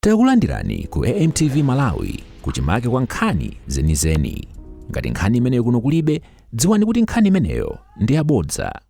Takulandirani ku AMTV Malawi kuchimake kwa nkhani zenizeni. Ngati nkhani imeneyo kuno kulibe, dziwani kuti nkhani imeneyo ndi yabodza.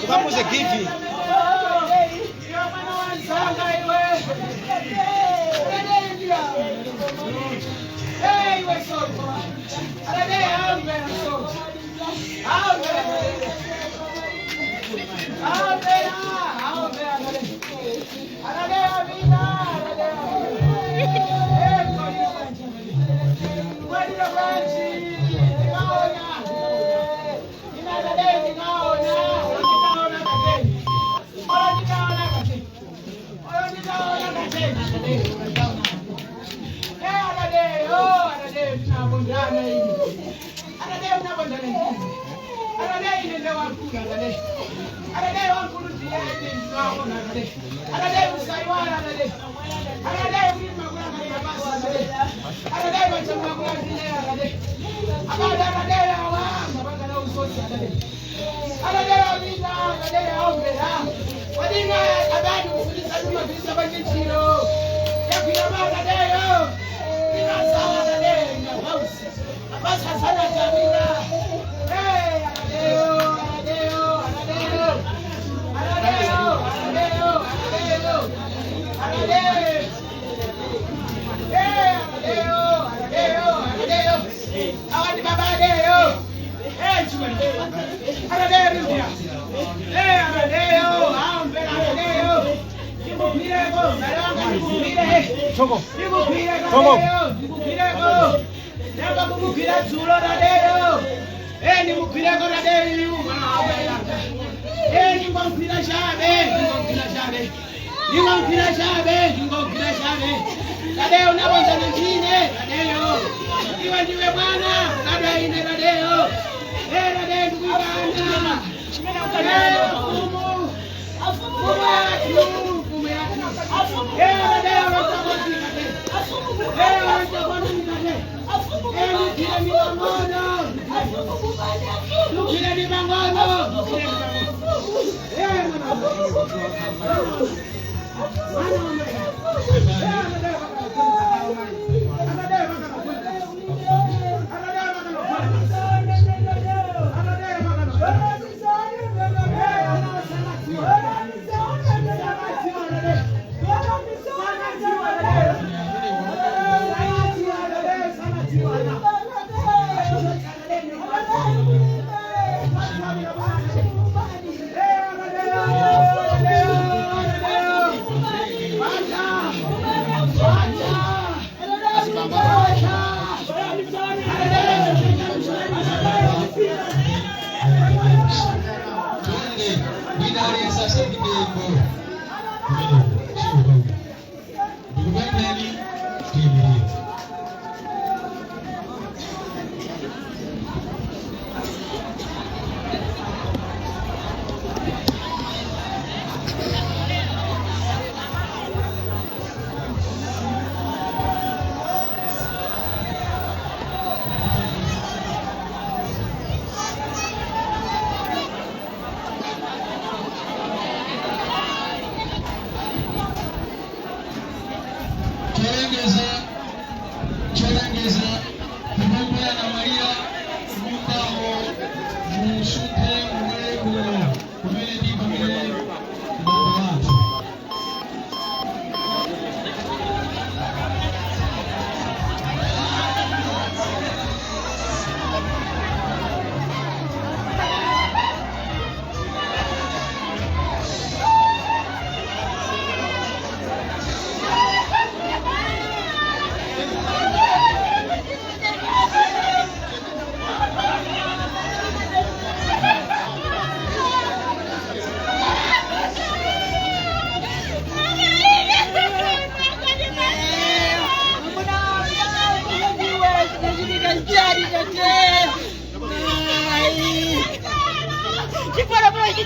Vamos aqui,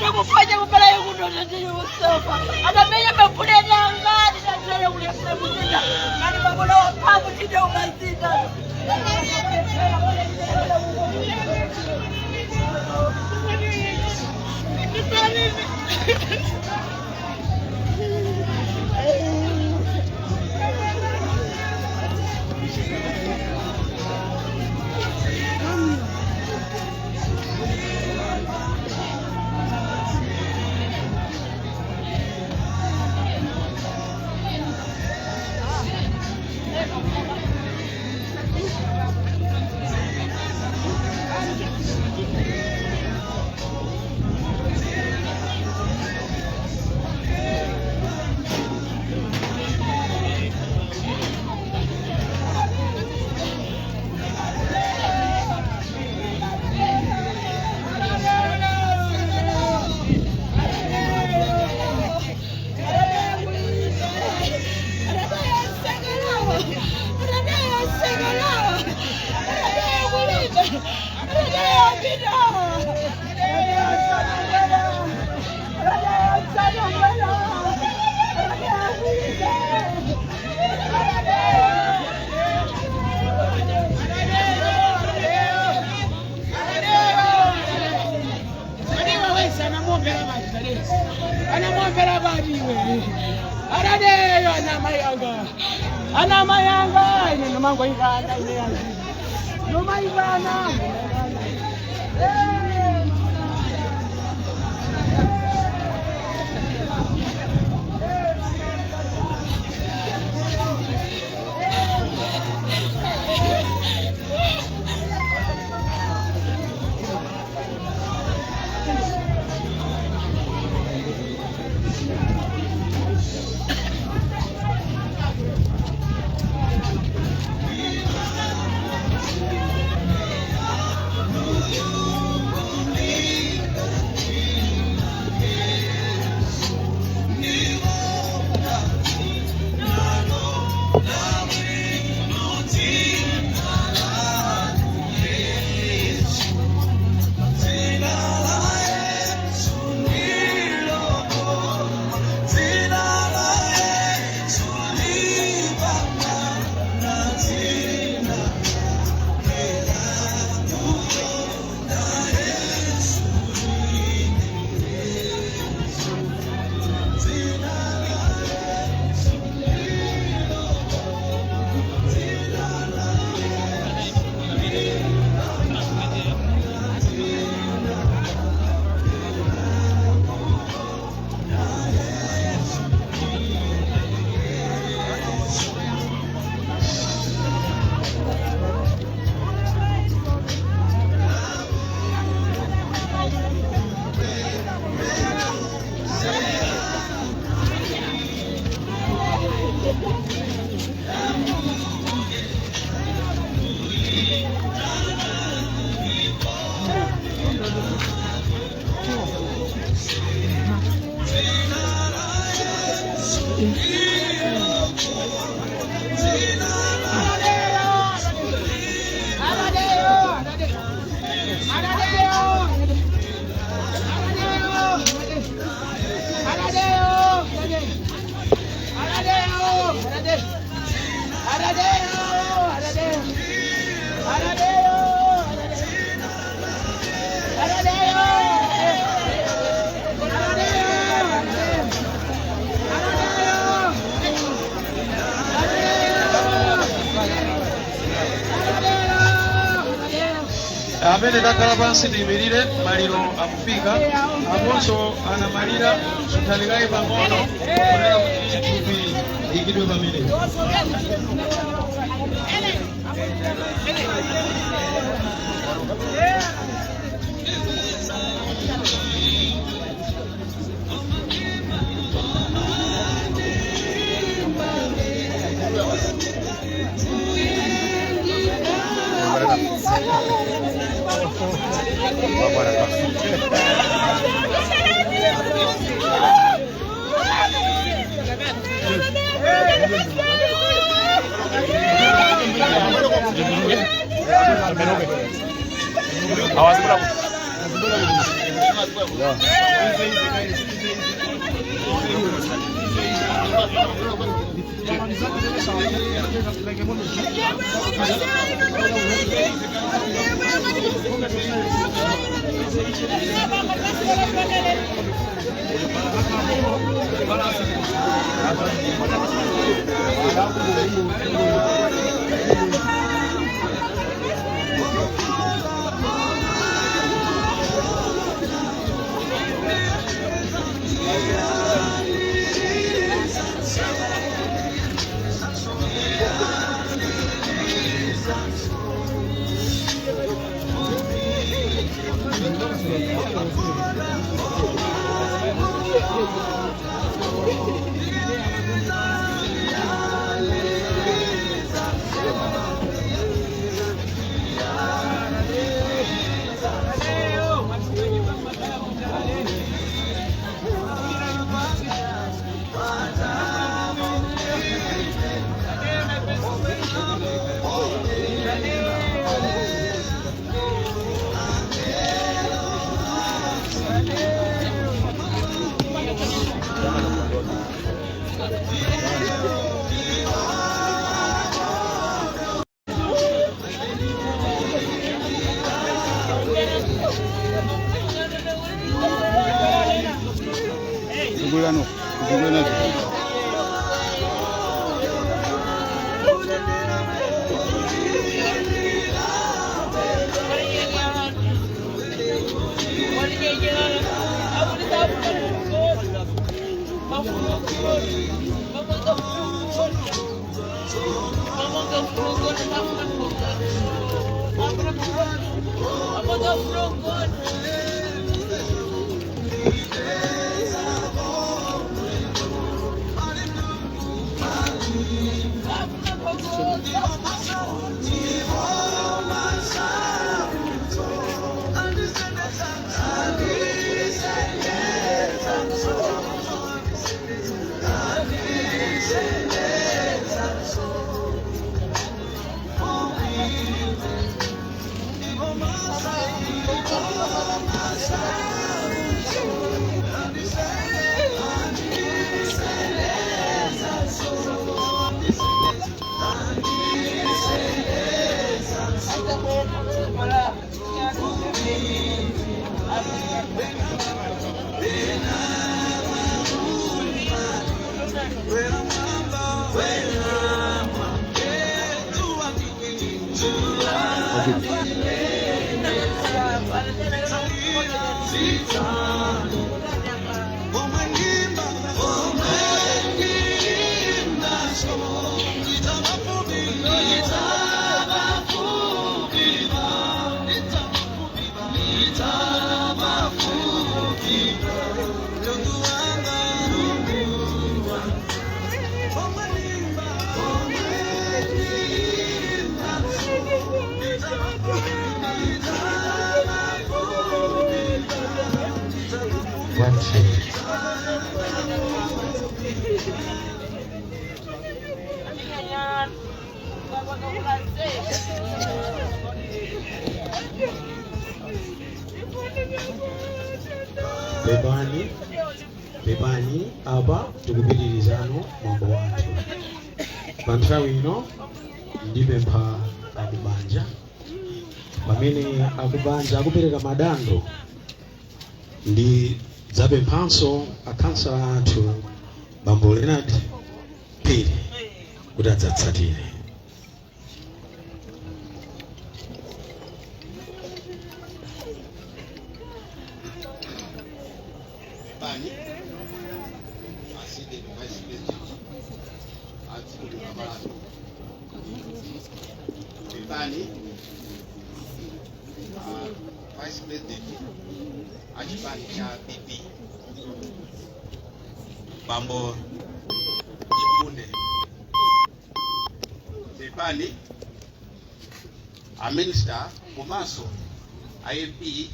Ada kufanya mbele yangu ndo ndio Mustafa. Ada mimi nimepulenya ngani na tena kuleta mjinga. Ngani mambo na wapabu ndio umazita. Anamwombera badiwe. Aradeyo ana mayanga ino mango ivana ine yangu. Noma ivana. Amene dakhala pansi tiyimirire maliro akufika aponso anamalira suthalikayi pang'ono kunena kuti thupi liyikidwe pamene. Awas Bebani aba tukupitirizano mambo watu panthawi ino ndipempha akubanja pamene akubanja akupereka madando ndi zapemphanso akhansala athu Bambo Leonard Phiri kuti adzatsatire. Vice President achipani cha PP Bambo Ifunde Pepani a minister komanso IMP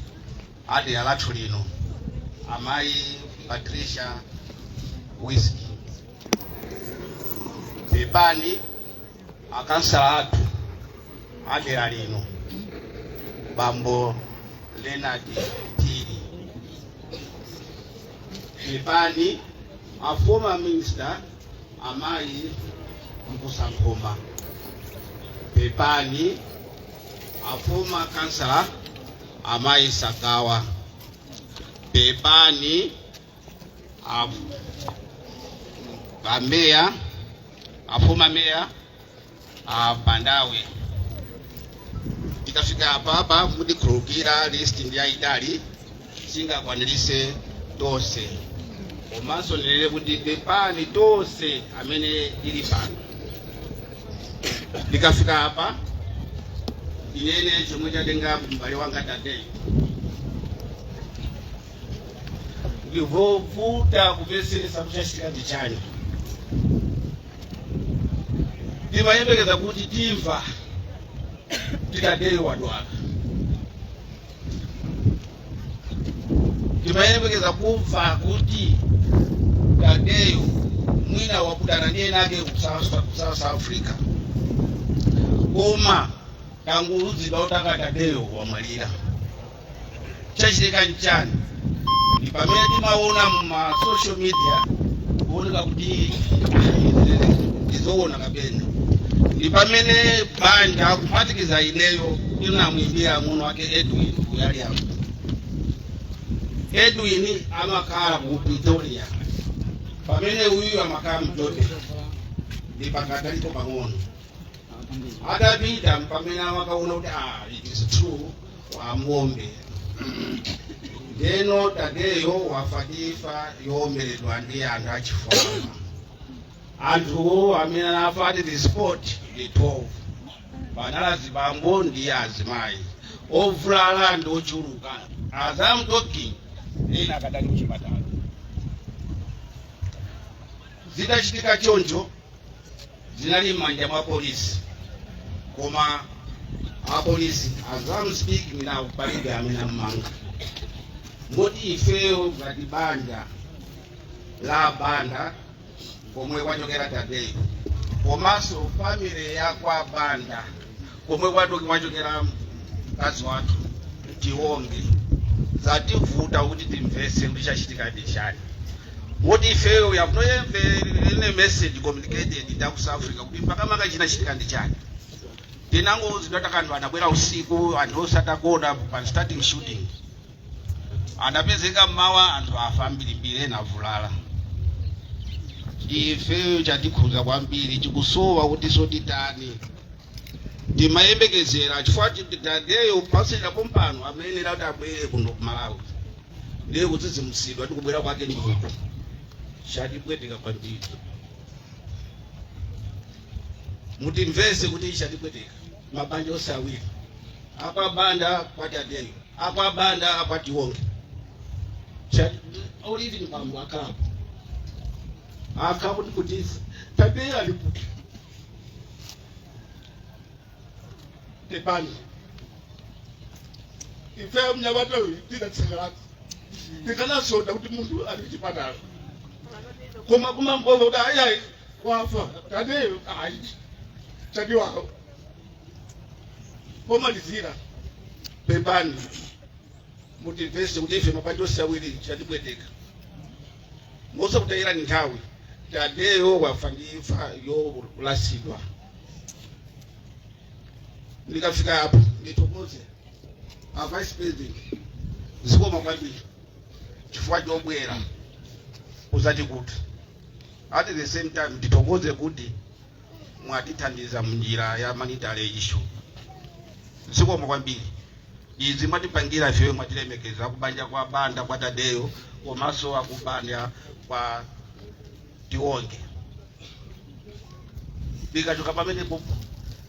ade alathu lino amayi Patricia Whiskey Pepani akansala athu ade alino Bambo Leonard Phiri Pepani a former minister Amayi Mkusankhoma. Pepani a former councillor Amayi Sakawa. Pepani a mayor, a former mayor Bandawe. Tikafika hapa mudi kurukira list ndiya idali singa kwanilise tose. Komanso nilele kuti Pepani tose amene ili pano. Tikafika hapa inene chomwe chatenga mbale wanga Tadeyo. Ndivovuta kupesesa kuchashika ndichani. Ndimayembekeza kuti timva Tadeyo wadwala. Ndimayembekeza kumva kuti Tadeyo mwina wakudana ndiye nake South Africa. Koma tanguruzi bautaka Tadeyo wamwalira. Chachitika nchani. Pamene timaona mu social media kuoneka kuti izoona kapena. Pamene banja kupatikiza ineyo inamwimbira muno wake Edwin kuyali hapo. Edwin amakhala ku Pretoria. Pamene uyu amakhala mtoto. Ndipakata liko pang'ono. Adapita pamene amakaona kuti it is true wa ng'ombe. Deno Tadeyo wafadifa yomeredwa ndi anthu achifwamba. Anthu amene anafati the sport the 12. Banala zibambo ndi azimayi. Ovulala ndi ochuluka. As I'm talking, ena kadali kuchipatala. Zidachitika choncho zinali m'manja mwa polisi. Koma apolisi as I'm speaking now palibe amene amanga. Moti ifeyo ngati banja la Banda komwe kwachokera Tadeyo. Komanso family ya kwa Banda komwe kwachokera mkazi wathu Tiwonge. Zativuta kuti timvese kuti chachitika ndi chani. Moti ifeyo we have no any message communicated in South Africa kuti pakamaka chinachitika ndi chani. Tinango zidataka anabwera usiku anthu osatakoda pa starting shooting. Anapezeka mmawa anthu afa mbirimbiri navulala. Ife chatikhuza kwambiri chikusowa kuti sotitani. Timayembekezera chifukwa Tadeyo pasenda pompano amenera kuti abwere kuno ku Malawi. Ndiye kutsitsimutsidwa ndi kubwera kwake ndikuko. Chatipweteka kwambiri. Mutimvese kuti chatipweteka. Mabanja osawiri. Apa Banda kwa Tadeyo. Apa Banda apa Tiwonge. Olivini bambo akapo. Akapo ndikutisi. Tadeyo aliputi. Pepani. Ife mnyabata uyu tinatsangalati. Tikana soda kuti mundu ali kuchipatala. Koma mbovu kuti ayayi wafa. Tadeyo ayi. Chadiwawo. Pomalizira. Pepani. Mutimvese kuti ife mabanja osawiri chatipweteka. Mosa kutayira ni nthawi. Tadeyo wafandifa yolasidwa. Ndikafika hapo nditokoze vice president zikoma kwambiri chifukwa chobwera uzati kuti at the same time nditokoze kuti mwatithandiza munjira ya monetary issue. Zikoma kwambiri izi mwatipangira ifeyo mwatilemekeza akubanja kwa Banda kwa Tadeyo komanso akubanja kwa Tiwonge. Bikachoka pamene popo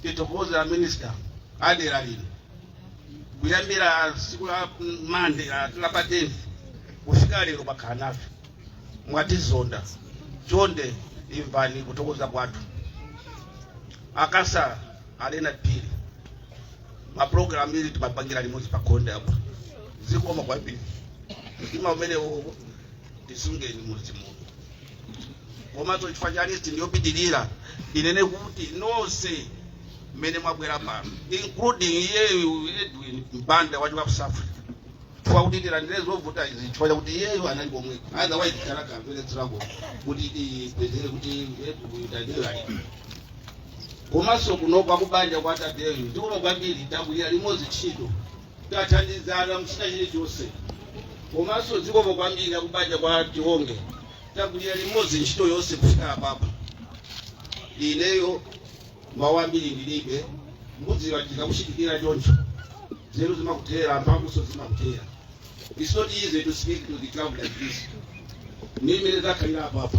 titokoze a minister adera lino kuyambira siku la Mande la pateni kufika lero pakhala nafe mwatizonda chonde imvani kutokoza kwathu. Akasa alena pili maprogramu ili timapangira limodzi pakhonde apo. Zikoma kwambiri. Mtima umene uwo tisungeni mudzi muno. Komanso chifukwa cha list ndiyopitirira inene kuti nonse mmene mwabwera pano including iyeyu Edwin Banda wachoka ku South Africa. chifukwa kuti tilandirezo vota izi chifukwa chakuti iyeyo anali komwe otherwise kanaka vele struggle kuti tipezere kuti Tadeyo ali komanso kunopa kubanja kwa Tadeyo ndikuno kwambiri tabwera limodzi ntchito tathandizana mchita chilichonse komanso zikomo kwambiri kubanja kwa Tionge tabwera limodzi ntchito yonse kufika apapa ineyo mawu ambiri ndilibe mbudziwa tikakuchitikira choncho zero zimakutera mphamvu zimakutera. It's not easy to speak to the crowd like this. Nimene zakhalira apapa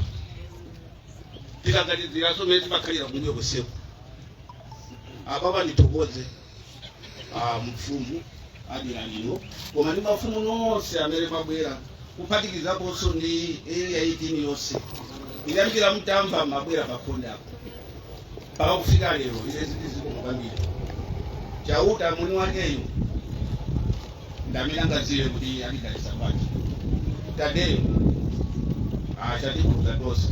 tikakatizira so mezi makhalira kumwe kuseku apapa nditokoze mfumu adira lino koma ndi mafumu nonse amene mabwera kuphatikizaponso ndi area 18 yonse idamikira mtamva mabwera pakhonde ako paka kufika lero ilezi zikomo kwambiri chauta muni wakeyo ndamina ngaziwe kuti alidalisa kwake Tadeyo achatibuza tonse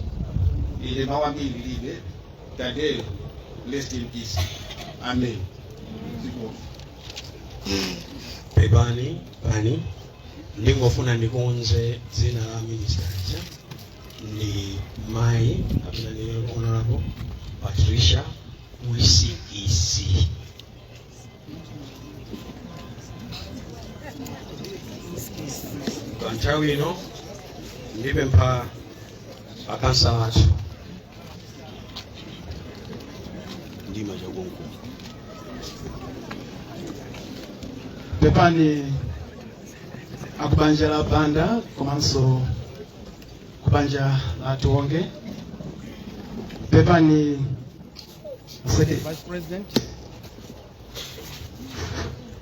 ile mawu ambiri libe Tadeyo rest in peace amen. Pepani ndingofuna ndikunze dzina la minister ni mai kapena ni honorable Patricia Wisikisi. Nthawi ino ndipempha akansala athu ndima chakunku pepani akubanja la Banda komanso kubanja la Tionge. Pepani Second Vice President.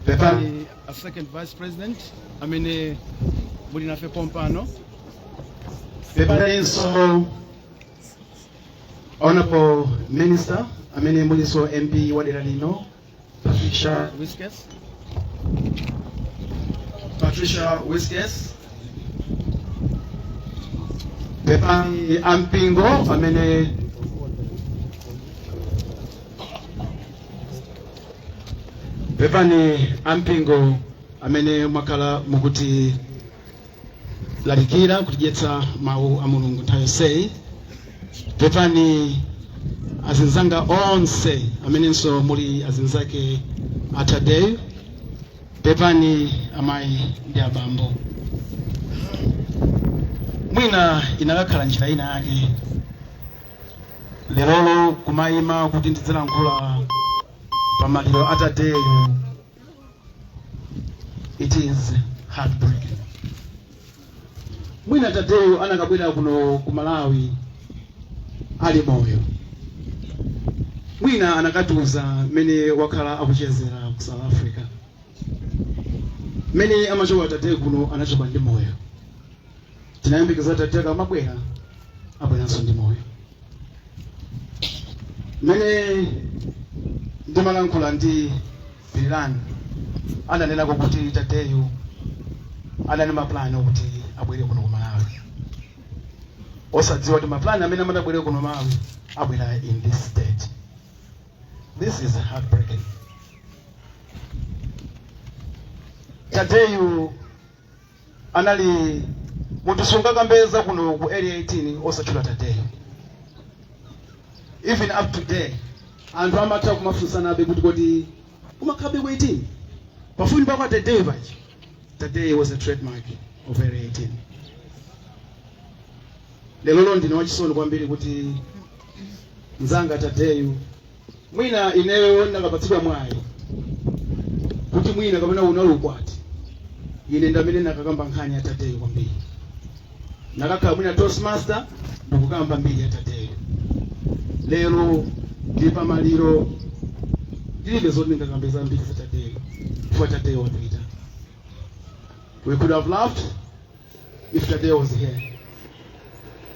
Pepani a Second Vice President. Bulinafe Pompano. Pepani so Honorable Minister. Muliso MP wadera lino Patricia Wiskes. Pepani Ampingo Pepani Ampingo mwakala mukuti lalikira kutijetsa mawu a Mulungu nthawi yonse. Pepani azinzanga onse amenenso muli azinzake a Tadeyo. Pepani amayi ndi abambo. Mwina inakakhala njira ina yake lerolo kumayima kuti ndidzilankhula pamaliro a Tadeyo. It is heartbreaking. Mwina Tadeyo anakabwera kuno ku Malawi ali moyo. Mwina anakatuza mene wakhala akuchezera ku South Africa. Mene amachoka Tadeyo kuno anachoka ndi moyo. Tinayambikiza Tadeyo amabwera abweranso ndi moyo. Mene ndimalankhula ndi Bilani ananena kuti Tadeyo anali maplani kuti abwere kuno ku Malawi. Osadziwa kuti maplani amene amadabwere kuno Malawi abwera in this state. This is heartbreaking. Tadeyo anali mutisunga kambeza kuno ku area 18 osachula Tadeyo. Even up to today anthu amatha kumafunsana abe kuti umakhabe ku 18 pafupi pakwa Tadeyo pachi. Tadeyo was a trademark of area 18. Lelo ndine wachisoni kwambiri kuti nzanga Tadeyo mwina ineyo ndakapatsidwa mwayi kuti mwina kapena unalukwati ine ndamene nakakamba nkhani ya Tadeyo kwambiri. Nakakhala mwina Toastmaster ndikukamba mbiri ya Tadeyo. Lero ndi pamaliro ndilibe zoti ndingakambeza mbiri za Tadeyo chifukwa Tadeyo wapita. We could have laughed if Tadeyo was here.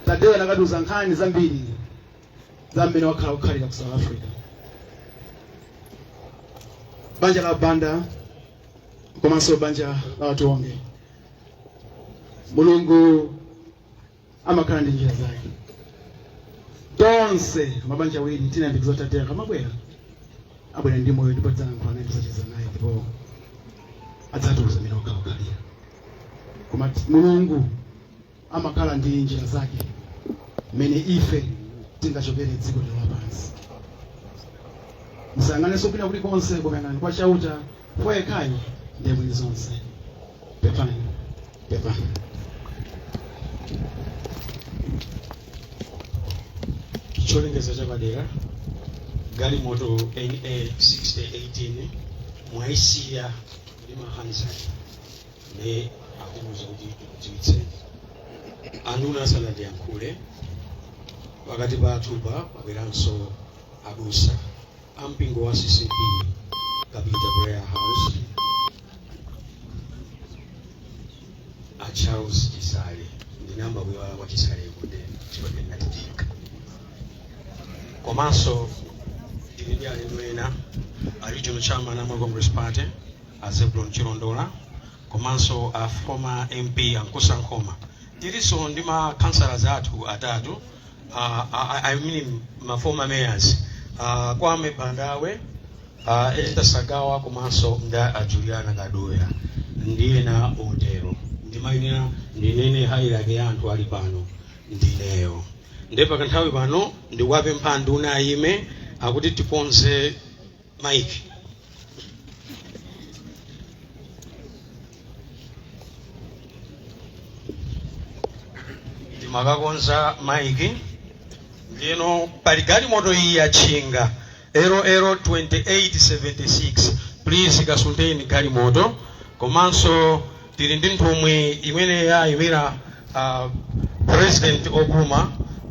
Tadeyo anakatuza nkhani zambiri za mmene wakhala kukhalira ku South Africa. Banja la Banda komanso banja la Tionge. Mulungu amakhala ndi njira zake. Tonse mabanja awiri tinayambikiza Tadeyo kamabwera abwera ndi moyo ndipo tidzalankhula naye tisacheza naye ndipo adzatiuza mmene wakhala kukhalira. koma Mulungu amakhala ndi njira zake mene ife tingachokere dziko lapansi. Musangane kupita kulikonse koma kwa chauta poyekhayo ndiye mwini zonse. Pepani. Cholengeza chapadera galimoto NA 6018 mwaisiya ndi mahanzari ne akubuza kuti tiwitseni anduna asanadiyankhule pakati pathupa pabweranso abusa ampingo wa CCP kapita prayer house a Charles Chisale ndinamba kuyiwala kwa Chisale kunde chipateni natitika komanso ndili alendo ena a regional chairman of Congress Party a Zebulon Chilondola komanso a former MP Ankusa Nkoma tiliso ndi ma councillors athu atatu I mean ma former mayors Kwame Bandawe Esther Sagawa komanso nda Juliana Kadoya ndiye na otero ndimayina ndinene hailage anthu ali pano ndineyo ndepa kanthawi pano ndiwape mphandu unayime akuti tiponze maiki. Timakakonza maiki ndino pali galimoto iyi yachinga 002876 please kasunteni galimoto komanso tili ndi nthumwi imene yayimira President Obuma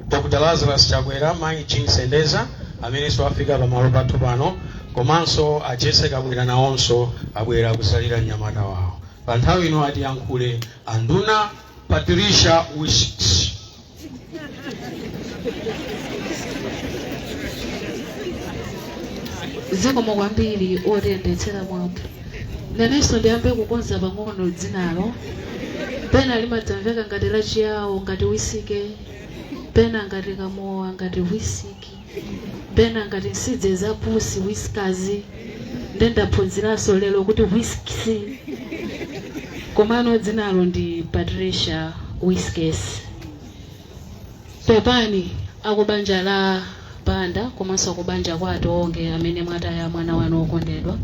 Dr. Lazarus Chakwera Mai Chinsendeza amene afika pamalo pathu pano komanso Jesse Kabwera nawonso abwera kusalira mnyamata wawo. Pa nthawi ino atiyankhule anduna Patricia Wishes. Zikomo kwambiri otiyendetsera mwambo. Nanenso ndiyambe kukonza pang'ono dzinalo. Pena limadzamveka ngati lachiyawo ngati wisike. Pena ngati kamowa ngati wisiki. Pena ngati nsidze za pusi wiskazi. Ndendaphunziranso lero kuti whiskey. Komano dzinalo ndi Patricia Whiskers. Pepani akubanja la Banda komanso kubanja kwa atonge amene mwataya mwana wanu okondedwa.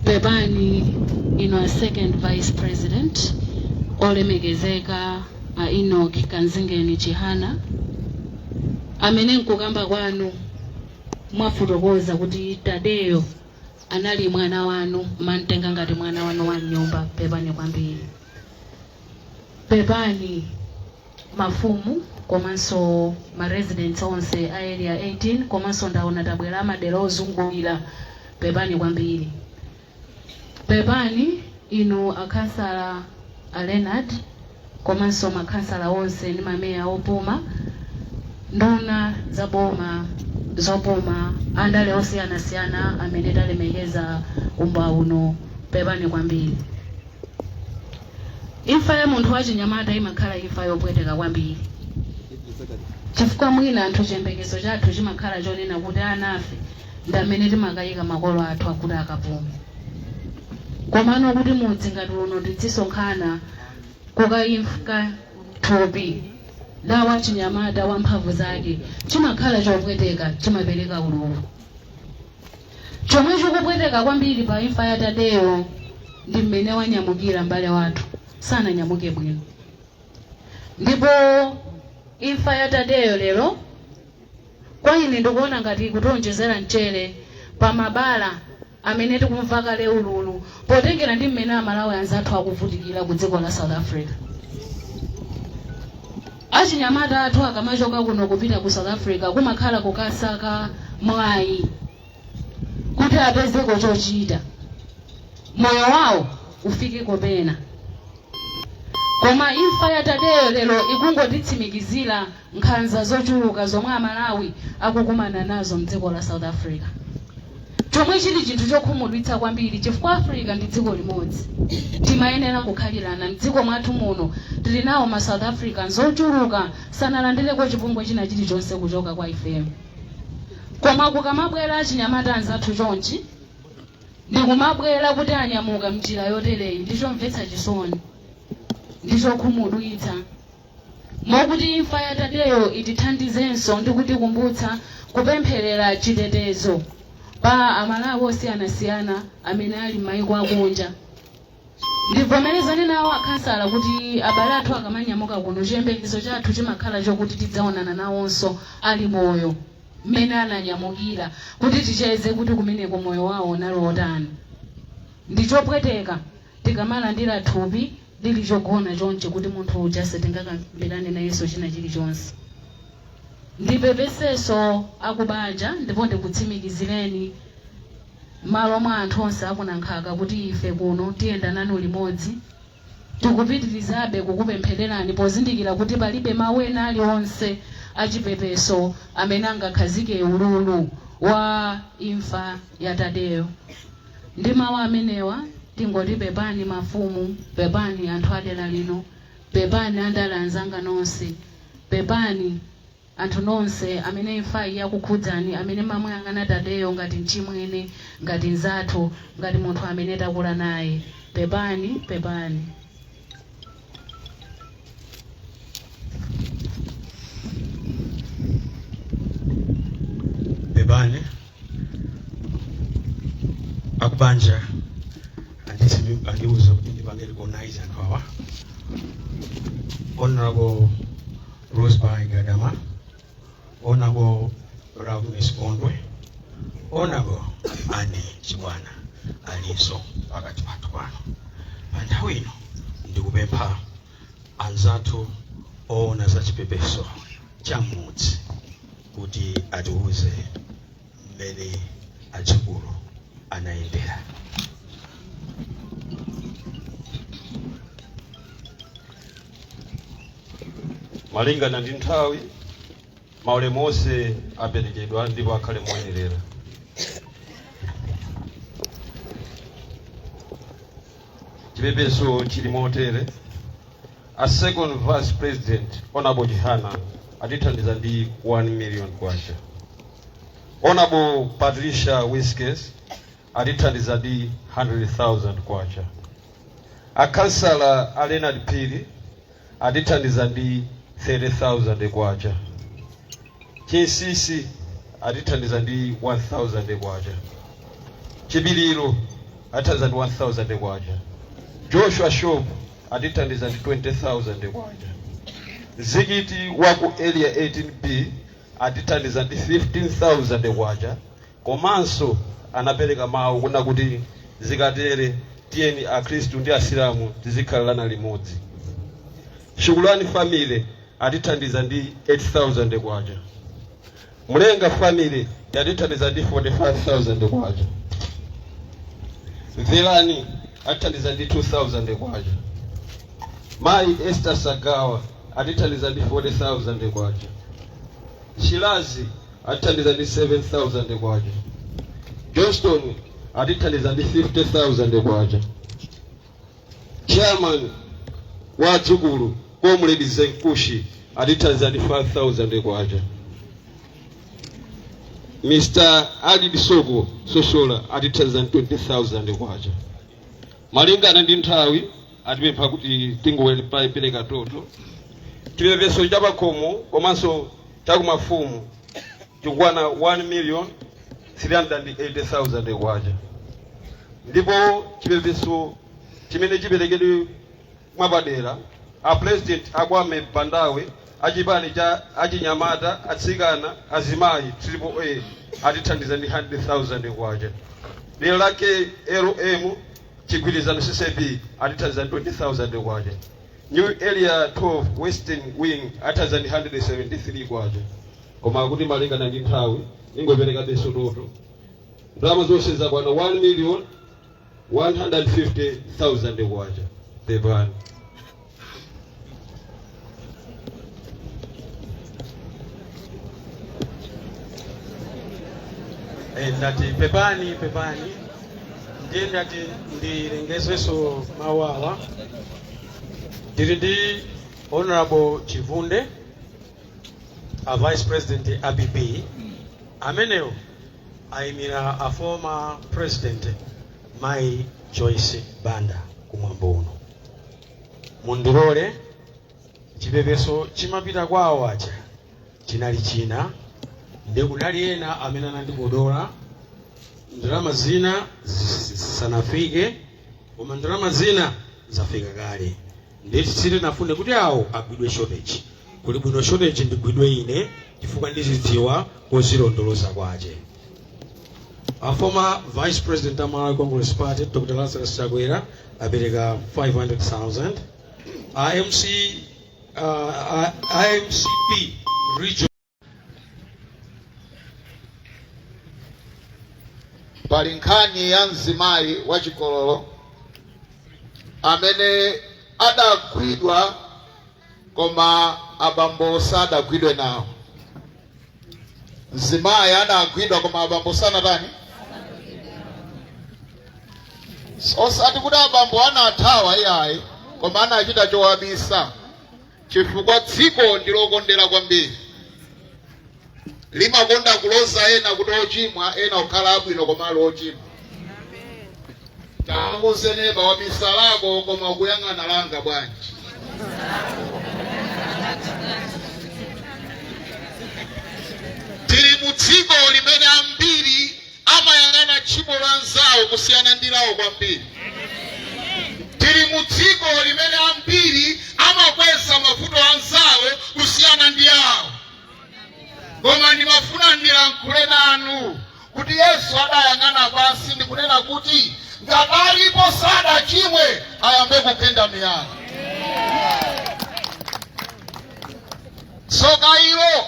Pepani ino a second vice president olemekezeka a Enoch Kanzingeni Chihana amene nkukamba kwanu mwafotokoza kuti Tadeyo anali mwana wanu mantenga ngati mwana wanu wa nyumba. Pepani kwambiri. Pepani mafumu komanso ma residents onse area 18 komanso ndaona tabwera madera ozungulira. Pepani kwambiri. Pepani ino akansala a Leonard komanso makansala onse ndi mameya opuma nduna zaboma zopuma andale osiyanasiyana amene talemekeza umba uno. Pepani kwambiri. Imfa ya munthu wachinyamata imakhala imfa yopweteka kwambiri. Chifukwa mwina anthu chiyembekezo chathu chimakhala chonena kuti anafe ndi amene timakayika makolo athu akuti akapume. Komano kuti mudzi ngati uno tidzisonkhana kukayimfa thupi la wachinyamata wamphamvu zake chimakhala chopweteka, chimapereka ululu. Chomwe chikupweteka kwambiri pa imfa ya Tadeyo ndi mmene wanyamukira mbale wathu sananyamuke bwino. Ndipo imfa ya Tadeyo lero kwa ine ndikuona ngati kutonjezera mchere pa mabala amene tikumva kale ululu potengera ndi mmene amalawi anzathu akuvutikira ku dziko la South Africa. Achinyamata athu akamachoka kuno kupita ku South Africa kumakhala kukasaka mwayi kuti apezeko chochita moyo wawo ufike kopena. Koma imfa ya Tadeyo lero ikungotitsimikizira nkhanza zochuluka zomwe amalawi akukumana nazo mdziko la South Africa. Chomwe chili chinthu chokhumudwitsa kwambiri chifukwa Africa ndi dziko limodzi. Timayenera kukhalirana mdziko mwathu muno tili nawo ma South Africans ochuluka sanalandireko chipongwe china chilichonse kuchoka kwa ifemu. Koma kukamabwera achinyamata anzathu chonchi ndikumabwera kuti anyamuka mnjira yotereyi ndichomvetsa chisoni. ndizokhumudwitsa mokuti imfa ya Tadeyo itithandizenso ndi kutikumbutsa kupempherera chitetezo pa amalawi osiyanasiyana amene ali m'mayiko akunja. Ndivomerezane nawo akhansala kuti abale athu akamanyamuka kuno chiyembekezo chathu chimakhala chokuti tidzaonana nawonso ali moyo mmene ananyamukira kuti ticheze kuti kumeneko moyo wawo unali otani. Ndichopweteka tikamalandira thupi lili chogona chonche kuti munthu uja sitingakambirane nayenso china chilichonse. Ndipepeseso akubanja ndipo ndikutsimikizireni malo mwa anthu onse akunankhaka kuti ife kuno tiyenda nanu limodzi tikupitirizabe kukupemphererani pozindikira kuti palibe mawu ena aliwonse achipepeso amene angakhazike ululu wa imfa ya Tadeyo. Ndi mawu amenewa tingoti pepani mafumu, pepani anthu adera lino, pepani andale anzanga nonse, pepani anthu nonse amene imfa yakukhudzani, amene mamuyang'ana Tadeyo ngati mchimwene, ngati nzathu, ngati munthu amene takula naye. Pepani, pepani. Pepani akubanja andiuza kuti ndipange recognize anthu awa. Honorable Rosebai Gadama, Honorable Ravnes Kondwe, Honorable Anne Chibwana alinso pakati pathu pano. Pa nthawi ino ndikupempha anzathu oona za chipepeso cha m'mudzi kuti atiuze mmene adzukulu anayendera. Malingana ndi nthawi maulemu onse aperekedwa ndipo akhale moyenerera. Chipepeso chili motere: a second vice president Honorable Jihana atithandiza ndi 1 million kwacha. Honorable Patricia Whiskers atithandiza ndi 100,000 kwacha. A councillor Leonard Pili atithandiza ndi 30,000 kwacha. Chinsisi atithandiza ndi 1,000 kwacha. Chibiliro atithandiza ndi 1,000 kwacha. Joshua Shop atithandiza ndi 20,000 kwacha. Zigiti waku area 18B atithandiza ndi 15,000 kwacha. Komanso anapereka mawu kuna kuti zikatere tiyeni Akristu ndi Asilamu tizikhalana limodzi. Shukulani family atithandiza ndi 8,000 kwacha. Mulenga family atithandiza ndi 45,000 kwacha. Vilani atithandiza ndi 2,000 kwacha. Mai Esther Sagawa atithandiza ndi 40,000 kwacha. Shilazi atithandiza ndi 7,000 kwacha. Johnston atithandiza ndi 50,000 kwacha. Chairman wa Dzukulu Comrade Zenkushi atithandiza ndi 5,000 kwacha. Mr. Ali Bisoko Soshola atithandiza ndi 20,000 kwacha. Malingana ndi nthawi atipempha kuti tingopereka toto. Chipepeso cha pakhomo komanso chakumafumu chikwana 1,380,000 kwacha. Ndipo chipepeso chimene chiperekedwe mwapadera a president akwame Pandawe achipani cha achinyamata atsikana azimayi AAA atithandiza ndi 100,000 kwacha. Dera lake LM chigwirizano CCP atithandiza ndi 20,000 kwacha. New area 12 Western Wing atithandiza ndi 173 kwacha. Koma kuti malingana ndi nthawi ingopereka beso toto. Ndalama zonse zakwana 1,150,000 kwacha. Pepani. Ndati pepani ndiye ndati ndilengezeso mawawa. Tili ndi Honorable Chivunde a Vice President ABP ameneyo ayimira a former President Mai Joyce Banda kumwambo uno. mundilole chipepeso chimapita kwawo aja chinali china ndi kunali ena amene anandibodola ndalama zina zisanafike koma ndalama zina zafika kale ndeti sitinafune kuti awo agwidwe shortage kuli bwino shortage ndigwidwe ine chifukwa ndizidziwa kozilondoloza kwache. Our former Vice President of Malawi Congress Party, Dr. Lazarus Chakwera, apereka 500,000. IMCP region. Pali nkhani ya mzimayi wa Chikololo amene adagwidwa koma abambo sadagwidwe nawo. Mzimayi adagwidwa koma abambo sanatani. Osati kuti abambo anathawa iyayi koma anachita chowabisa chifukwa dziko ndilokondera kwambiri. Limakonda kuloza ena kuti ochimwa ena okhala abwino koma ali ochimwa. Tamuze neba wabisa lako koma ukuyang'ana langa bwanji. Tili mu dziko limene ambiri amayang'ana tchimo la nzawo kusiyana ndi lawo kwambiri. Tili mu dziko limene ambiri amakweza mavuto a nzawo kusiyana ndi awo. Koma ndimafuna ndilankhule nanu kuti Yesu adayang'ana pansi ndi kunena kuti ngati alipo sadachimwe ayambe kugenda miyala. Soka ilo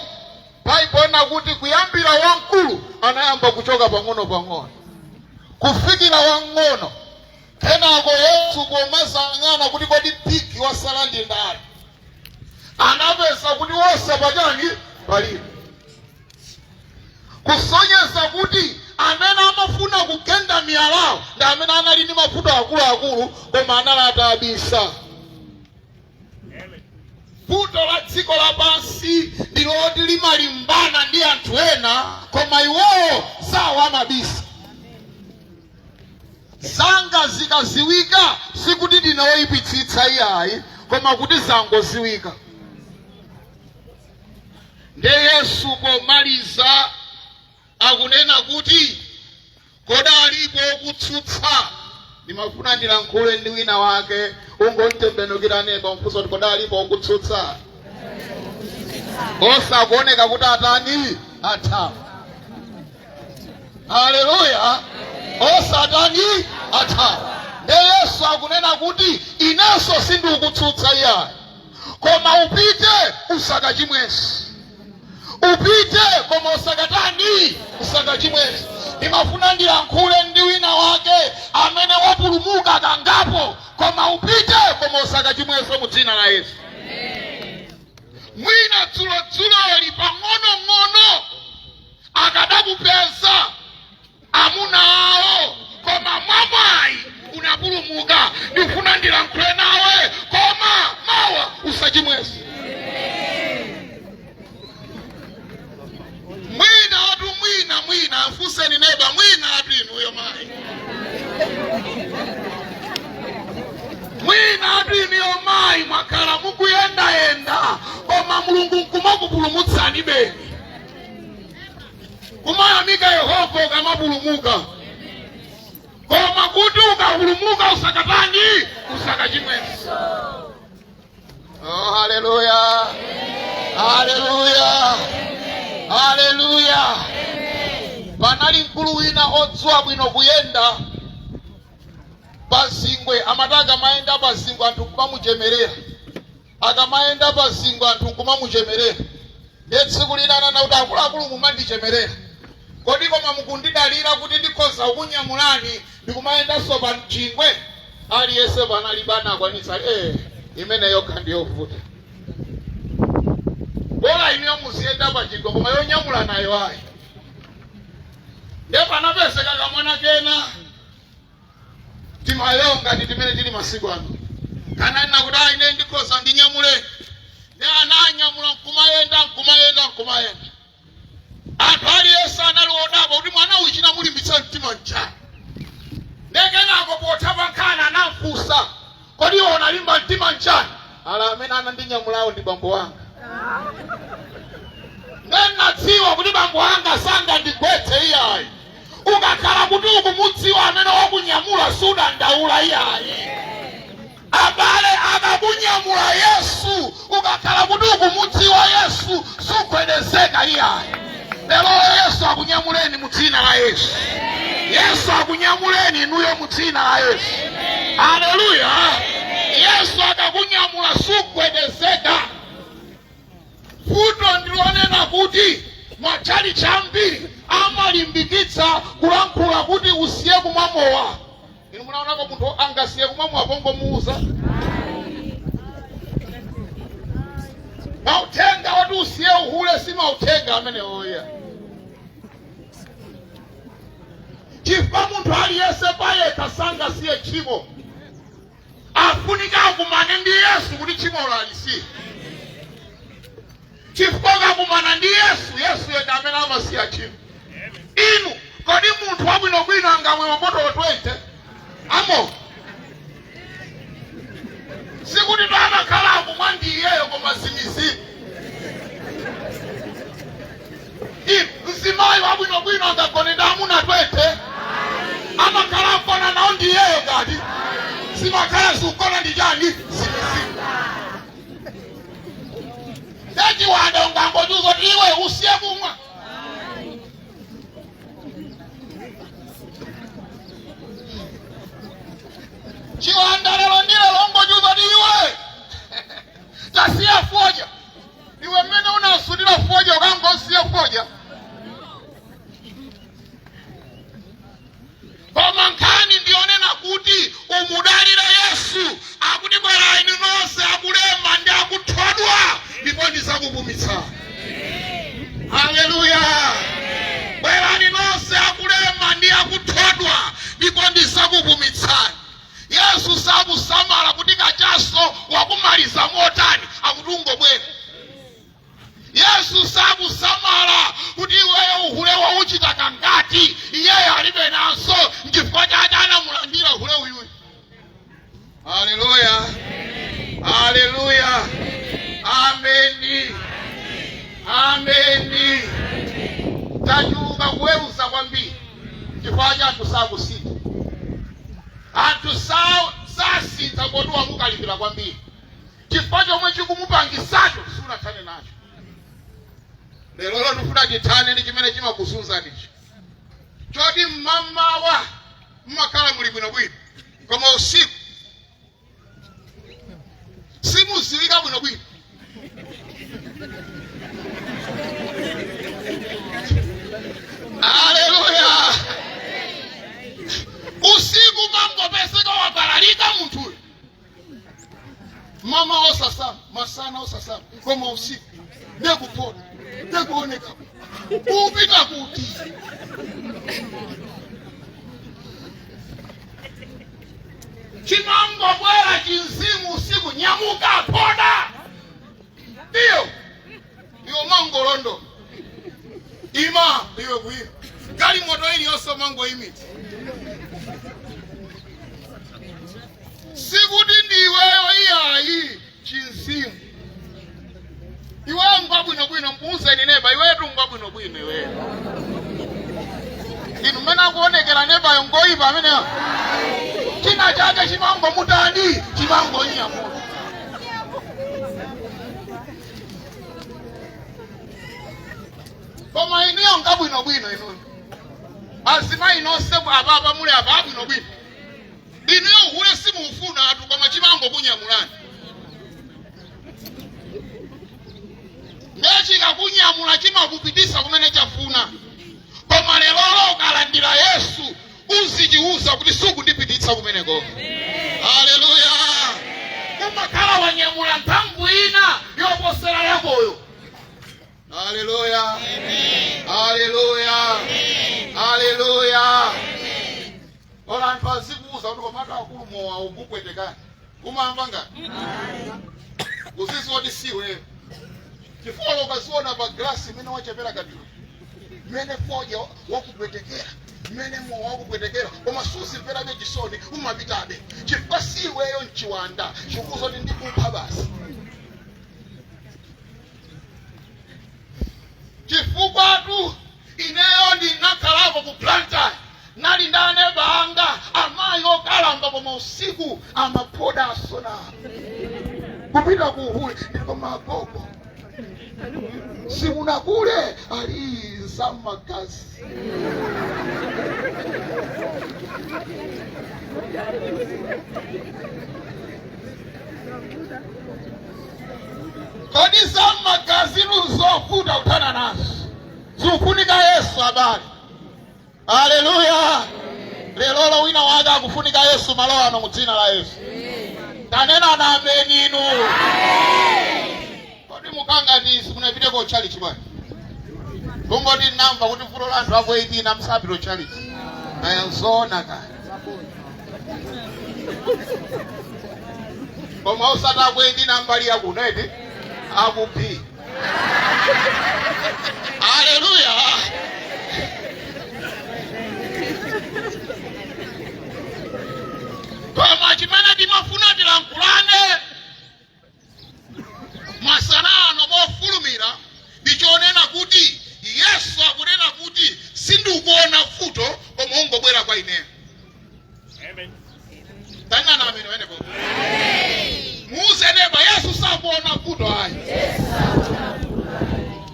paipona kuti kuyambira wamkulu anayamba kuchoka pang'ono kufikira wang'ono. Kenako Yesu pomazang'ana kuti kodi piki wasala ndi ndani, anapeza kuti wonse pachani palipo. Kusonyeza kuti amene amafuna kugenda miyalawo ndi amene anali ndi mavuto akuluakulu koma anali atabisa. Vuto la dziko lapansi ndiloti limalimbana ndi anthu ena koma iwowo sawo amabisa. Zanga zikaziwika sikuti ndinawoyipitsitsa iyayi koma kuti zangoziwika. Nde Yesu pomaliza akunena kuti koda alipo kutsutsa. Ndimafuna ndilankhule ndi wina wake ungontembenukira neba mfuso kuti koda alipo kutsutsa. Osakuoneka kuti atani athawa. Haleluya. Osatani athawa. Nde Yesu akunena kuti inenso sindikukutsutsa iyayi koma upite usakachimwenso. Upite koma usakatani usakachimwenso. Ndimafuna ndilankhule ndi wina wake amene wapulumuka kangapo koma upite koma usakachimwenso mu dzina la Yesu. Mwina dzulo ali pang'ono akadakupeza amuna awo koma mwamwayi unapulumuka. Ndifuna ndilankhule nawe koma mawa usachimwenso. Mwina afuseni neba mwina atu inuyo mayi. Mwina atu inuyo mayi mwakala mukuyenda koma Mulungu nkumakupulumutsani beni. Kumayamika Yehova ukamapulumuka. Koma kuti ukapulumuka usakatani usakachimwenso. Oh, haleluya. Haleluya. Haleluya. Panali mkulu wina odziwa bwino kuyenda pazingwe. Amataka mayenda pazingwe anthu kumamuchemerera. Akamayenda pazingwe anthu kumamuchemerera. Tsiku lina anana kuti akuluakulu mumandichemerera. Kodi koma mukundidalira kuti ndikhoza kukunyamulani ndikumayendanso pa mchingwe. Aliyense panali bana akwanitsa imene yokha ndiyovuta. Bola iniyo muziyenda pachingwe koma yonyamula nayo ayi. Ndipo anapeseka kamwana kena timayonga ndi timene tili masiku ano. Kana nakuti ine ndikhoza ndinyamule. Ne ananyamula nkumayenda. Anthu aliyense analionapo kuti mwana uyu chinamulimbitsa mtima njani. Nekenako pothapa nkhani anamfunsa kodi iwo unalimba mtima nchani ala amene anandinyamulawo ndi bambo wanga nadziwa kuti bambo wanga sanga ndigwetse iyayi ukakhala kuti ukumudziwa amene wakunyamula sudandaula iyayi abale akakunyamula Yesu ukakhala kuti ukumudziwa Yesu sugwedezeka iyayi lero Yesu akunyamuleni mu dzina la Yesu Yesu akunyamuleni inuyo mu dzina la Yesu haleluya Yesu akakunyamula sugwedezeka futo ndilonena kuti mwachali chambiri amalimbikitsa kulankhula kuti usiye kumwamowa inu munaonako munthu angasiye kumwamowa pongomuuza mautenga wati usiye uhule si mautenga amene oya chifukwa munthu aliyese payekha sangasiye tchimo afunika akumane ndi Yesu kuti tchimolo alisiye chifukwa akumana ndi Yesu yenda amene amasiya tchimo inu kodi munthu wabwinobwino angamwe mabotolo 20 amo sikuti amakhala akumwa ndi iyeyo koma zimizimu inu mzimayi wabwinobwino angagonenda amuna 20 amakhala akona nawo ndi iyeyo ngati simakhala zikukona ndi chani zimizimu Dati wanda ungangojuzo iwe usiye kumwa chiwanda lero ndilo longojuzo iwe tasiya foja iwe mene unasudira foja ukangosiye foja koma nkhani ndionena kuti umudalire Yesu akuti bwera inu nonse akulema ndi akuthodwa ndipo ndizakupumitsa haleluya bwerani nonse akulema ndi akuthodwa ndipo ndizakupumitsani Yesu sakusamala kuti kachaso wakumaliza motani akutungo bwera Yesu sakusamala kuti iweyo uhule wauchita kangati iyeyo alibe nanso chifukwa chake anamulandira uhule uyuyu haleluya haleluya ameni ameni tachuluka kuweruza kwambiri chifukwa cha anthu sakusintha anthu sasintha kodi wamukalipira kwambiri chifukwa chomwe chikumupangisacho sunathane nacho lero ndifuna tithane ndi chimene chimakuzunza ndicho choti mmamawa mmakhala muli bwinobwino koma usiku simuziwika bwinobwino haleluya usiku mangopeseka wabalalika munthu mama osasama masana osasama koma usiku nekupona nekuoneka upita kuti chimangobwera chinzimu usiku nyamuka poda ndiyo iwo mangolondo ima iwe kuima gali moto iliyonso mango imiti sikuti ndiweyo iyayi chinzimu iwe ngwabwinobwino mpuuzeni neba iwetu ngwabwinobwino iweyo inu mmene akuonekera nebayo ngoyipa ameneyo china chake chimango mutani chimango nyamuka koma iniyo ngabwinobwino inu azima inonse ababa muli apa bwinobwino iniyo uhule simuufuna atu koma chimango kunyamulani nechikakunyamula chimakupitisa kumene chafuna koma lero ukalandira Yesu uzichiuza kuti sukundipititsa kumeneko haleluya umakhala wanyamula mphamvu ina yoposera yakoyo haleluya haleluya haleluya ola anthu azikuuza kuti komatu akulu mowa ukupwetekani kumamva ngati uzizoti siwe chifukwa ukaziona pa glasi imene wachepera kadiro imene foja wakupwetekera mene mowa kupwetekera koma susimvera bechisoni umapitabe chifukwa siweyo mchiwanda chikuzoti ndikupha basi chifukwa tu ineyo ndinakhalako ku planta nali ndane banga amayi okalamba koma usiku amaphoda asona kupita kuhule ndipo magogo simunakule aliza magazi kodi za magazi nuzofuta utana nazo zufunika Yesu habari. Haleluya. Lelo wina waga kufunika Yesu malo ano mudzina la Yesu. Tanena na ameni inu. Kodi mukanga ndisi munapita ko church bwana. Ngongoti namba kuti fulo la anthu ako 18 na msabiro church. Ayazona ka. Koma usata ko 18 nambali ya kunete akupi. Haleluya. Koma chimene timafuna tilankhulane masanano mofulumira ndichonena kuti Yesu akunena kuti sindikuona futo koma ungobwera kwa ine. Amen. Tanga na ameni wene kwa. Muze neba Yesu sakuona futo ayi.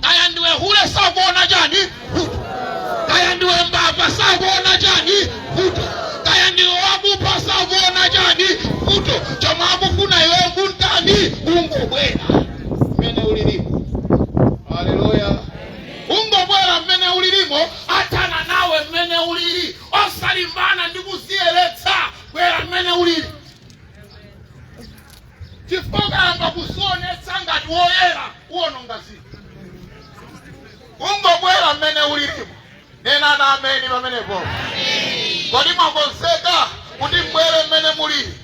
Kaya ndiwe hule sakuona jani futo. Kaya ndiwe mbaba sakuona jani futo. Kaya ndiwe wakupa sakuona jani futo. Chama akufuna iwe nguntani ungobwera mene ulilimo. Haleluya. Ungobwera mene ulilimo atana nawe mene ulili osalimbana ndikuziyeletsa bwera mene ulili. Chifukwa amba kusonetsa ngati woyera uwononga zinthu. Ungobwera mene ulilimo. Nena na ameni pamenepo. Kodi mwakonzeka kuti mbwere mene mulili.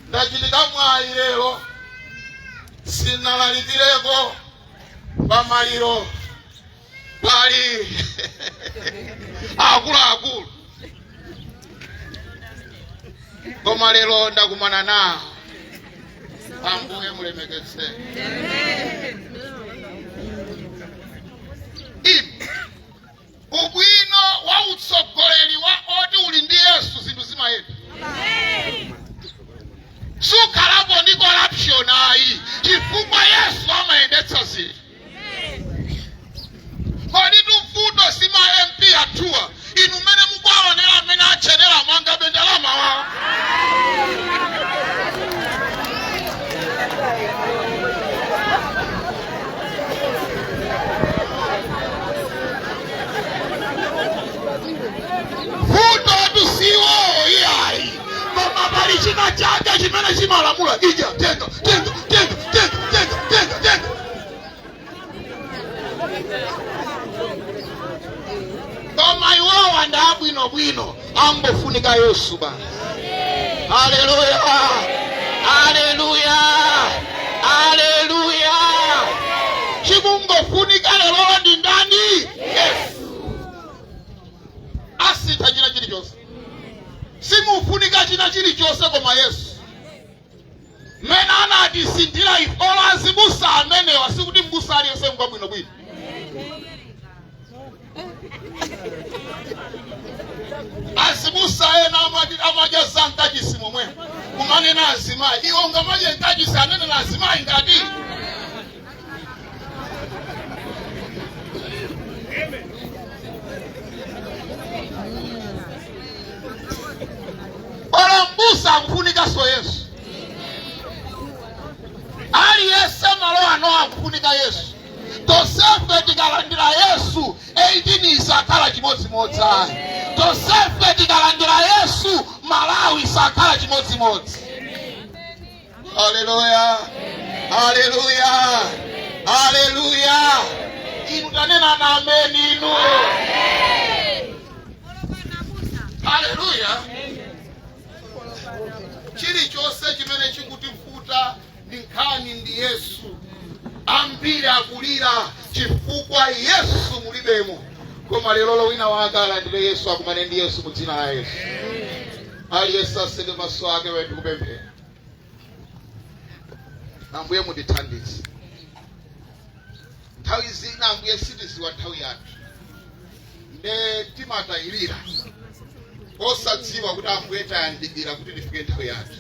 Ndachitika mwayi lero sinalalitireko pamaliro pali akulu koma lero ndakumana nawo Ambuye mulemekeze. Ubwino wa utsogoleri wa oti uli ndi Yesu zinthu zimayenda. Sukhalapo ndi corruption ayi chifukwa Yesu amayendetsa zinthu. Kodi tufuto sima MP atua inu mene mukwaonera amene achenera manga bendalama wawo. China chake chimene chimalamula ija tenga. Koma iwo wanda bwino ambofunika Yesu bana. Haleluya. Haleluya. Haleluya. Chikungofunika lero ndi ndani? Yesu. Asita china chilichonse. Simufunika china chilichonse koma Yesu. Mena anadisindira ifola azibusa amene wasikuti mbusa aliyonse mkwabwino bwino. Azibusa ena amajaza nkajisi momwe. Kumanena azima. Iyo ngamaje nkajisi anene na azima ingati. Mbusa akufunika so Yesu. Ali Yesu malo ano akufunika Yesu. Tosefe tikalandira Yesu 18 isakala chimodzimodzi. Tosefe tikalandira Yesu Malawi isakala chimodzimodzi. Haleluya. Haleluya. Haleluya. Inu tanena na ameni inu. Haleluya. Chilichonse chimene chikutifuta ndi nkhani ndi Yesu. Ambiri akulira chifukwa Yesu mulibemo. koma lero lowina wakala ndile Yesu akumane ndi Yesu mudzina la Yesu. Ali Yesu aseke maso ake wetu kupemphera. Ambuye mutithandize. Nthawi zina Ambuye sitiziwa nthawi yathu. Ne timatayirira. Osadziwa kuti Ambuye tayandikira kuti tifike nthawi yathu.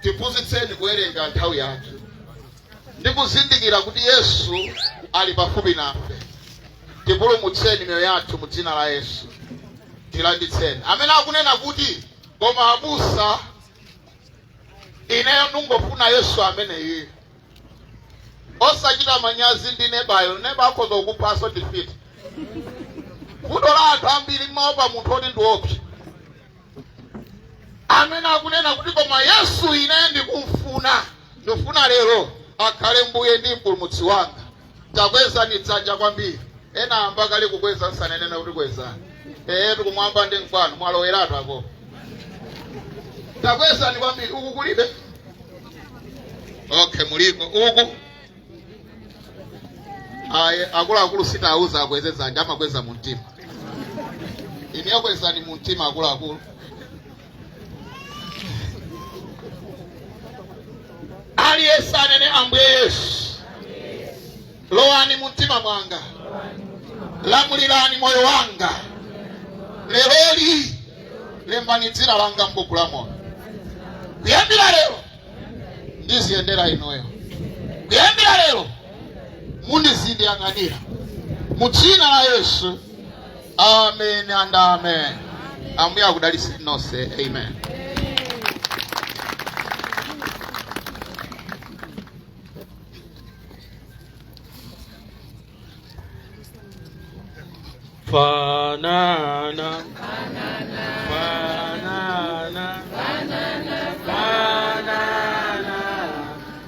Tipuzitseni kuwerenga nthawi yathu. Ndikuzindikira kuti Yesu ali pafupi nafe. Tipulumutseni mioyo yathu mudzina la Yesu. Tilanditseni. Amene akunena kuti koma abusa ineyo ndungofuna Yesu amene iye. Osachita manyazi ndi nebayo, neba akhoza kukupasa defeat. Fundo la anthu ambiri mmaopa munthu oti ndiopsa. Amene akunena kuti koma Yesu ineyo ndikumfuna. Ndifuna lero akhale mbuye ndi mpulumutsi wanga. Takwezani dzanja kwambiri. Ena amba kale kukweza nsanenena kuti kwezani. Tikumwamba ndi mkwano mwaloweratu ako. Takwezani kwambiri uku kulibe. Okay, muliko uku. Akulu sitauza akwezeza anja amakweza mu mtima. Iniyo kwezani mu mtima akulu. Ali Yesu anene Ambuye Yesu. Lowani mu mtima mwanga. Lamulirani moyo wanga. Leroli lembani dzina langa m'buku la moyo. Kuyambira lero ndiziyendera inoyo. Kuyambira lero mundizindiyang'anira mu dzina la Yesu. Amen and amen. Ambuye akudalitse nonse. Amen. Banana, banana, banana, banana, banana,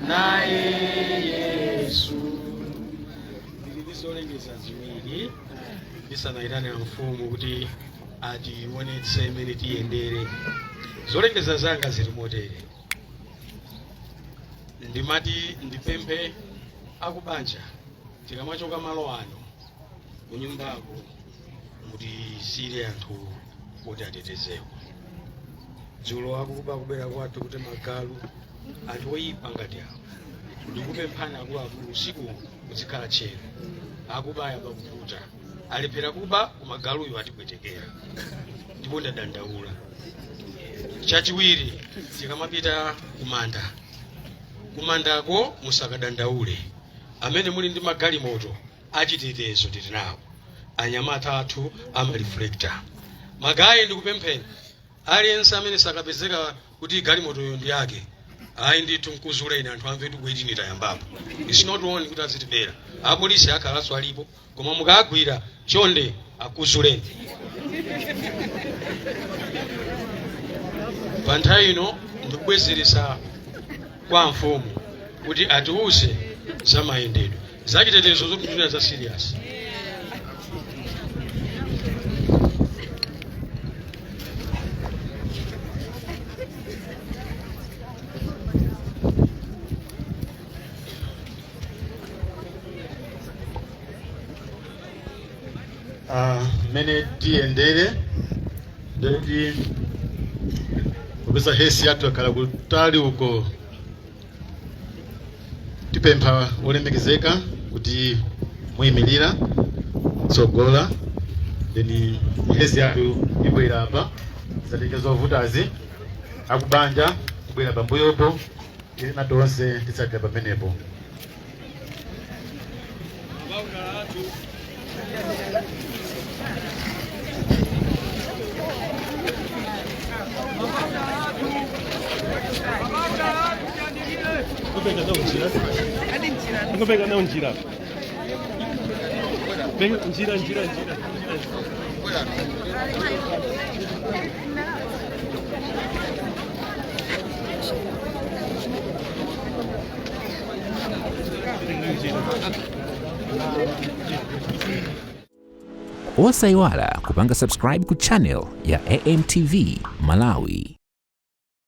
na Yesu. Ndisolengeza ziwiri ndisanaitane mfumu kuti atiwonetse imene tiyendere. Zolengeza zanga zili motere. Ndimati ndipemphe akubanja tikamachoka malo ano kunyumbako mutisire anthu kuti atetezeko. Dzulo akuba kubera kwathu kuti magalu anthu oyipa ngati awo. Ndikupemphani akuluakulu usiku muzikhala tcheru. Akubaya pakuputa alephera kuba kumagaluyo atipwetekera. Ndipo ndadandaula. Chachiwiri tikamapita kumandako musakadandaule. Amene muli ndi magalimoto achitetezo tili nawo. Anyamata athu amareflector. Magayi ndikupempheni aliyense amene sakapezeka kuti galimoto yo ndi yake ayi ndithu mkuzula ine anthu amve kuti tayambapo. It's not one kuti azitibera. Apolisi akhalanso alipo koma mukagwira chonde akuzuleni. Pa nthawi ino ndikubwezeresa kwa mfumu kuti atiuze za mayendedwe. Zachitetezo zokutuna za serious. Mene tiyendere ndeti kupeza hesi yathu akhala kutali uko. Tipempha olemekezeka kuti muyimirira tsogola then hesi yathu ibwera apa zatengezo ovutazi akubanja kubwera pambuyopo ena tonse tisatira pamenepo. Ngopeka na njira. Njira. Osaiwala kupanga subscribe ku channel ya AMTV Malawi.